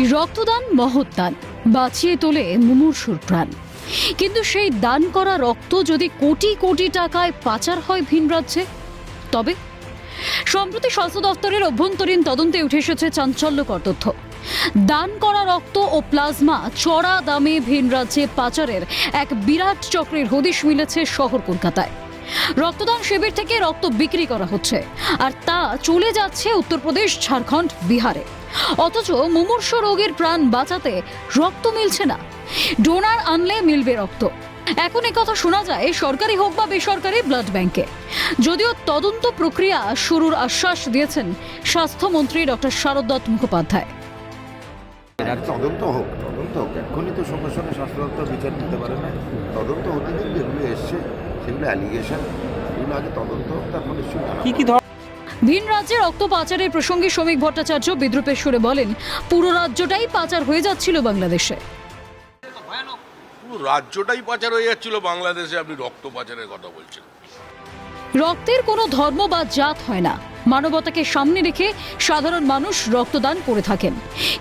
রক্তদান মহৎ দান, বাঁচিয়ে তোলে মুমূর্ষুর প্রাণ। কিন্তু সেই দান করা রক্ত যদি কোটি কোটি টাকায় পাচার হয় ভিন রাজ্যে, তবে সম্প্রতি স্বাস্থ্য দফতরের অভ্যন্তরীণ তদন্তে উঠে এসেছে চাঞ্চল্যকর তথ্য। দান করা রক্ত ও প্লাজমা চড়া দামে ভিন রাজ্যে পাচারের এক বিরাট চক্রের হদিশ মিলেছে শহর কলকাতায়। রক্তদান শিবির থেকে রক্ত বিক্রি করা হচ্ছে, আর তা চলে যাচ্ছে উত্তরপ্রদেশ, ঝাড়খণ্ড, বিহারে। অথচ মুমূর্ষ রোগীর প্রাণ বাঁচাতে রক্ত মিলছে না। ডোনার আনলে মিলবে রক্ত, এখন একথা শোনা যায় সরকারি হোক বা বেসরকারি ব্লাড ব্যাংকে। যদিও তদন্ত প্রক্রিয়া শুরুর আশ্বাস দিয়েছেন স্বাস্থ্যমন্ত্রী ডক্টর শারদ দত্ত মুখোপাধ্যায়। তদন্ত হোক, এক্ষুনি তো সঙ্গে সঙ্গে স্বাস্থ্য দপ্তর বিচার নিতে পারে না। তদন্ত হতে দিন, যেগুলো এসছে সেগুলো অ্যালিগেশন, সেগুলো আগে তদন্ত হোক, তারপর নিশ্চয়ই। ভিন রাজ্যে রক্ত পাচারের প্রসঙ্গে শ্রমিক ভট্টাচার্য বিদ্রুপের সুরে বলেন, পুরো রাজ্যটাই পাচার হয়ে যাচ্ছিল বাংলাদেশে। পুরো রাজ্যটাই পাচার হয়ে যাচ্ছিল বাংলাদেশে, আপনি রক্ত পাচারের কথা বলছেন। রক্তের কোনো ধর্ম বা জাত হয় না, মানবতাকে সামনে রেখে সাধারণ মানুষ রক্তদান করে থাকেন।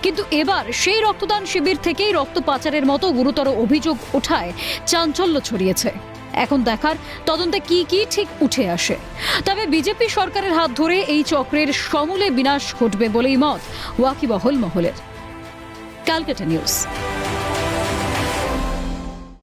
কিন্তু এবার সেই রক্তদান শিবির থেকেই রক্ত পাচারের মতো গুরুতর অভিযোগ ওঠায় চাঞ্চল্য ছড়িয়েছে। এখন দেখার তদন্তে কি কি ঠিক উঠে আসে। তবে বিজেপি সরকারের হাত ধরে এই চক্রের সমূলে বিনাশ ঘটবে বলেই মত ওয়াকিবহল মহলের। ক্যালকাটা নিউজ।